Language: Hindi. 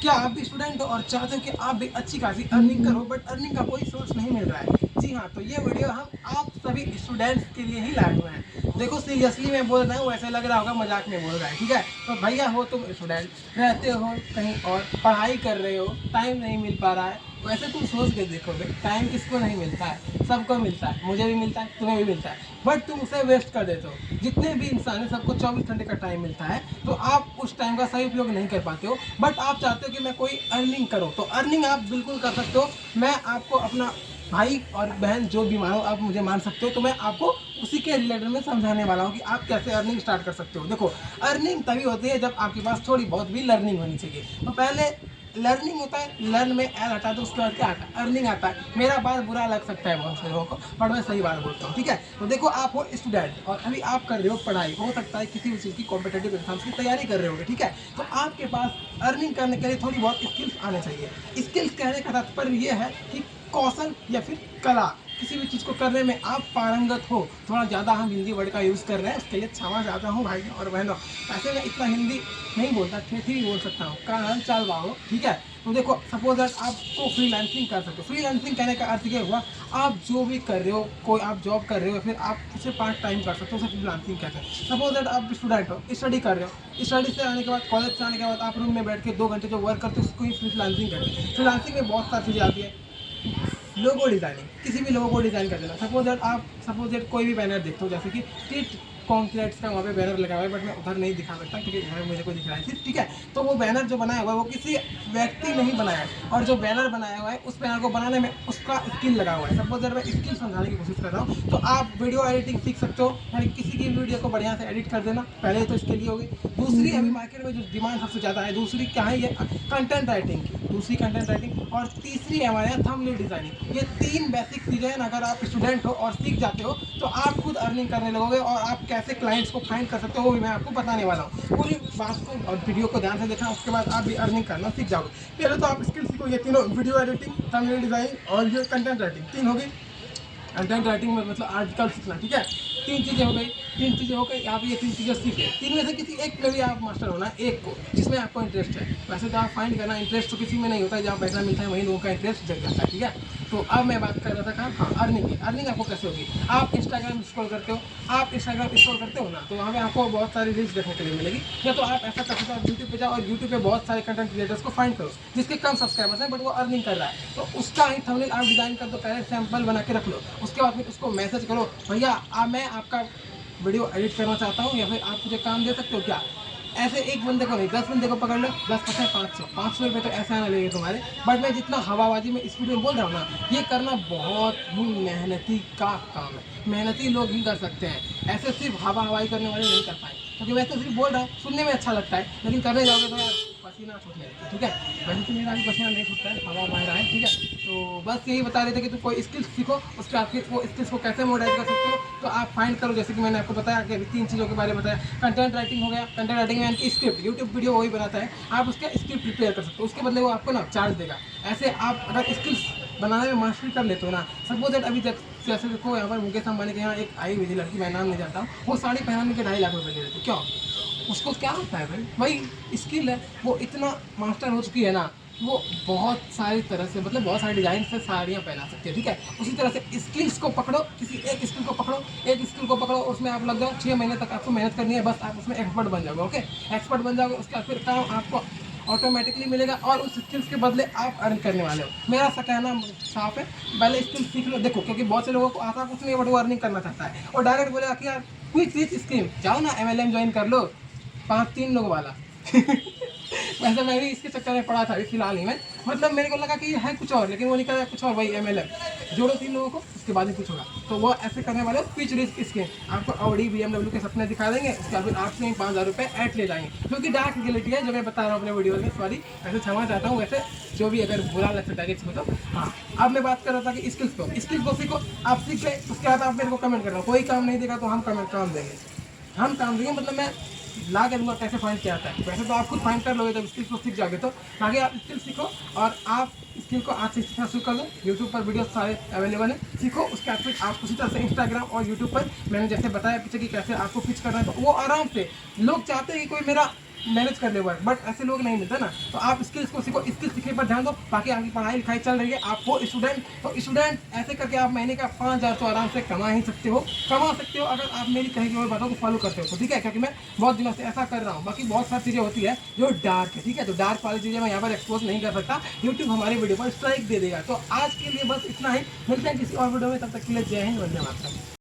क्या आप भी स्टूडेंट हो और चाहते हो कि आप भी अच्छी खासी अर्निंग करो, बट अर्निंग का कोई सोर्स नहीं मिल रहा है? जी हाँ, तो ये वीडियो हम आप सभी स्टूडेंट्स के लिए ही लाए हुए हैं। देखो, सीरियसली मैं बोल रहा हूँ, वैसे लग रहा होगा मजाक में बोल रहा है, ठीक है? तो भैया हो तुम स्टूडेंट, रहते हो कहीं और पढ़ाई कर रहे हो, टाइम नहीं मिल पा रहा है। वैसे तुम सोच के देखोगे, टाइम किसको नहीं मिलता है? सबको मिलता है, मुझे भी मिलता है, तुम्हें भी मिलता है, बट तुम उसे वेस्ट कर देते हो। जितने भी इंसान है सबको 24 घंटे का टाइम मिलता है, तो आप उस टाइम का सही उपयोग नहीं कर पाते हो। बट आप चाहते हो कि मैं कोई अर्निंग करूँ, तो अर्निंग आप बिल्कुल कर सकते हो। मैं आपको अपना भाई और बहन जो भी मानो, आप मुझे मान सकते हो। तो मैं आपको उसी के रिलेटेड में समझाने वाला हूँ कि आप कैसे अर्निंग स्टार्ट कर सकते हो। देखो, अर्निंग तभी होती है जब आपके पास थोड़ी बहुत भी लर्निंग होनी चाहिए। तो पहले लर्निंग होता है, लर्न में एल हटा दो, उसके बाद क्या आता है? अर्निंग आता है। मेरा बात बुरा लग सकता है बहुत से लोगों को, पर मैं सही बात बोलता हूँ, ठीक है? तो देखो, आप हो स्टूडेंट और अभी आप कर रहे हो पढ़ाई, हो सकता है किसी भी चीज़ की कॉम्पिटेटिव एग्जाम्स की तैयारी कर रहे होगे, ठीक है? तो आपके पास अर्निंग करने के लिए थोड़ी बहुत स्किल्स आने चाहिए। स्किल्स कहने का तात्पर्य ये है कि कौशल या फिर कला, किसी भी चीज़ को करने में आप पारंगत हो। थोड़ा ज़्यादा हम हिंदी वर्ड का यूज़ कर रहे हैं, उसके लिए क्षमा चाहता हूँ भाइयों और बहनों। ऐसे में इतना हिंदी नहीं बोलता, ठेठी भी बोल सकता हूँ, कान चाल बाहो, ठीक है? तो देखो, सपोज दैट आपको फ्रीलांसिंग कर सकते हो। फ्रीलांसिंग कहने का अर्थ ये हुआ, आप जो भी कर रहे हो, कोई आप जॉब कर रहे हो, फिर आप उसे पार्ट टाइम कर सकते हो, उसे फ्रीलांसिंग कहते हैं। सपोज दैट आप स्टूडेंट हो, स्टडी कर रहे हो, स्टडी से आने के बाद, कॉलेज से आने के बाद आप रूम में बैठ के 2 घंटे जो वर्क करते हो, उसको ही फ्रीलांसिंग कहते हैं। फ्रीलांसिंग में बहुत सारी चीज़ें आती है। लोगो डिज़ाइनिंग, किसी भी लोगो को डिज़ाइन कर देना। सपोज दैट कोई भी बैनर देखते हो, जैसे कि टिट कॉन्क्रीट्स का वहाँ पे बैनर लगा हुआ है, बट मैं उधर नहीं दिखा सकता क्योंकि उधर मुझे कोई दिख रहा है सिर्फ, ठीक है? तो वो बैनर जो बनाया हुआ है वो किसी व्यक्ति ने ही बनाया है, और जो बैनर बनाया हुआ है उस बैनर को बनाने में उसका स्किल लगा हुआ है। सपोज दैट मैं स्किल समझाने की कोशिश कर रहा हूँ, तो आप वीडियो एडिटिंग सीख सकते हो, यानी किसी की वीडियो को बढ़िया से एडिट कर देना। पहले तो इसके लिए होगी। दूसरी, अभी मार्केट में जो डिमांड सबसे ज़्यादा है, दूसरी क्या है? ये कंटेंट राइटिंग की। दूसरी कंटेंट राइटिंग, और तीसरी है हमारे यहाँ थंबनेल डिजाइनिंग। ये 3 बेसिक चीज़ें हैं, अगर आप स्टूडेंट हो और सीख जाते हो तो आप खुद अर्निंग करने लगोगे, और आप कैसे क्लाइंट्स को फाइंड कर सकते हो वो भी मैं आपको बताने वाला हूँ। पूरी बात को और वीडियो को ध्यान से देखना, उसके बाद आप भी अर्निंग करना सीख जाओगे। पहले तो आप स्किल सीखो, ये तीनों, वीडियो एडिटिंग, थंबनेल डिजाइनिंग और ये कंटेंट राइटिंग, 3 हो गई। कंटेंट राइटिंग में मतलब आर्टिकल सीखना, ठीक है? 3 चीज़ें हो गई। 3 चीज़ें हो गई, आप ये 3 चीज़ें सीखे। 3 में से किसी एक में भी आप मास्टर होना है, एक को, जिसमें आपको इंटरेस्ट है। वैसे तो आप फाइंड करना, इंटरेस्ट तो किसी में नहीं होता है, जहाँ पैसा मिलता है वहीं लोगों का इंटरेस्ट जग जाता है, ठीक है? तो अब मैं बात कर रहा था कहाँ? हाँ, अर्निंग की। अर्निंग आपको कैसे होगी? आप इंस्टाग्राम स्क्रॉल करते हो, आप इंस्टाग्राम स्क्रॉल करते हो ना, तो वहाँ पे आपको बहुत सारी रील्स देखने के लिए मिलेगी। या तो आप ऐसा कर सकते हो, आप यूट्यूब पे जाओ और यूट्यूब पे बहुत सारे कंटेंट क्रिएटर्स को फाइंड करो जिसके कम सब्सक्राइबर्स हैं बट वो अर्निंग कर रहा है, तो उसका ही थंबनेल आप डिजाइन कर दो, पहले सैंपल बना के रख लो। उसके बाद फिर उसको मैसेज करो, भैया मैं आपका वीडियो एडिट करना चाहता हूँ, या फिर आप मुझे काम दे सकते हो क्या? ऐसे एक बंदे को नहीं, 10 बंदे को पकड़ लो, 10 पचास 500 रुपये तो ऐसा ना लेंगे तुम्हारे। बट मैं जितना हवाबाजी में स्पीड में बोल रहा हूँ ना, ये करना बहुत ही मेहनती का काम है। मेहनती लोग ही कर सकते हैं, ऐसे सिर्फ हवा हवाई करने वाले नहीं कर पाए। क्योंकि मैं तो सिर्फ बोल रहा हूँ, सुनने में अच्छा लगता है, लेकिन करने जाओगे तो यार पसीना छूटने लगता है, ठीक है? वैसे तो मेरा भी पसीना नहीं छूटता है, हवा मार रहा है, ठीक है? तो बस यही बता रहे थे कि तुम कोई स्किल्स सीखो, उसके बाद फिर वो स्किल्स को कैसे मोडाइज कर सकते हो तो आप फाइंड करो। जैसे कि मैंने आपको बताया कि अभी 3 चीज़ों के बारे में बताया। कंटेंट राइटिंग हो गया, कंटेंट राइटिंग में यानी स्क्रिप्ट, यूट्यूब वीडियो वही बनाता है, आप उसका स्क्रिप्ट प्रिपेयर कर सकते हो, उसके बदले वो आपको ना चार्ज देगा। ऐसे आप अगर स्किल्स बनाने में मास्टरी कर लेते हो ना, सपोज दैट अभी जैसे देखो, यहाँ पर मुकेश अंबानी के यहाँ एक आई हुई थी लड़की, मैं नाम नहीं जानता हूँ, वो साड़ी पहनाने के 2.5 लाख रुपये ले रही थी। क्यों? उसको क्या होता है भाई? भाई स्किल है, वो इतना मास्टर हो चुकी है ना, वो बहुत सारी तरह से, मतलब बहुत सारे डिज़ाइन से साड़ियाँ पहना सकती है, ठीक है? उसी तरह से स्किल्स को पकड़ो, किसी एक स्किल को पकड़ो, एक स्किल को पकड़ो, उसमें आप लग जाओ। 6 महीने तक आपको मेहनत करनी है, बस आप उसमें एक्सपर्ट बन जाओगे। ओके, एक्सपर्ट बन जाओगे, उसका फिर काम आपको ऑटोमेटिकली मिलेगा, और उस स्किल्स के बदले आप अर्न करने वाले हो। मेरा सा कहना साफ है, पहले स्किल सीख लो। देखो, क्योंकि बहुत से लोगों को आता कुछ नहीं, बट वो अर्निंग करना चाहता है, और डायरेक्ट बोलेगा कि यार क्विक रिच स्कीम, जाओ ना MLM ज्वाइन कर लो, 5-3 लोग वाला। वैसे मैं भी इसके चक्कर में पड़ा था अभी फिलहाल ही में, मतलब मेरे को लगा कि ये है कुछ और, लेकिन वो निकला कुछ और, वही MLM। जोड़ो 3 लोगों को, उसके बाद ही कुछ होगा। तो वो ऐसे करने वाले क्विक रिच स्कीम, आपको ऑडी BMW के सपने दिखा देंगे, उसके बाद फिर आपसे ही 5,000 रुपये ऐड ले जाएंगे, क्योंकि डार्क रियलिटी है जो मैं बता रहा हूँ अपने वीडियो में। सॉरी, वैसे क्षमा चाहता हूँ, वैसे जो भी अगर बुरा लग सकता है किसी को तो। हाँ, अब मैं बात कर रहा था कि स्किल्स को सीखो, आप सीख गए, उसके बाद आप मेरे को कमेंट करना, कोई काम नहीं देगा तो हम काम देंगे, हम काम देंगे, मतलब मैं ला के दूंगा कैसे फाइंड किया जाता है। वैसे तो आप खुद फाइंड कर लोगे, जब स्किल को सीख जाओगे तो आगे आप स्किल सीखो, और आप स्किल को आज से सीखना शुरू कर दो। यूट्यूब पर वीडियो सारे अवेलेबल है, सीखो। उसके बाद फिर आप उसी तरह से इंस्टाग्राम और यूट्यूब पर मैंने जैसे बताया पीछे कि कैसे आपको पिच करना है, तो वो आराम से। लोग चाहते हैं कि कोई मेरा मैनेज कर ले वर्क, बट ऐसे लोग नहीं मिलते ना। तो आप स्किल्स को सीखो, स्किल्स सीखने पर ध्यान दो, बाकी आपकी पढ़ाई लिखाई चल रही है, आप हो स्टूडेंट, तो स्टूडेंट ऐसे करके आप महीने का 5,000 तो आराम से कमा ही सकते हो, कमा सकते हो अगर आप मेरी कही हुई बातों को फॉलो करते हो तो, ठीक है। क्योंकि मैं बहुत दिनों से ऐसा कर रहा हूँ। बाकी बहुत सारी चीज़ें होती है जो डार्क है, ठीक है, तो डार्क वाली चीज़ें मैं यहाँ पर एक्सपोज नहीं कर सकता, यूट्यूब हमारी वीडियो पर स्ट्राइक दे देगा। तो आज के लिए बस इतना ही, मिलते हैं किसी और वीडियो में, तब तक के लिए जय हिंद, वंदे मातरम।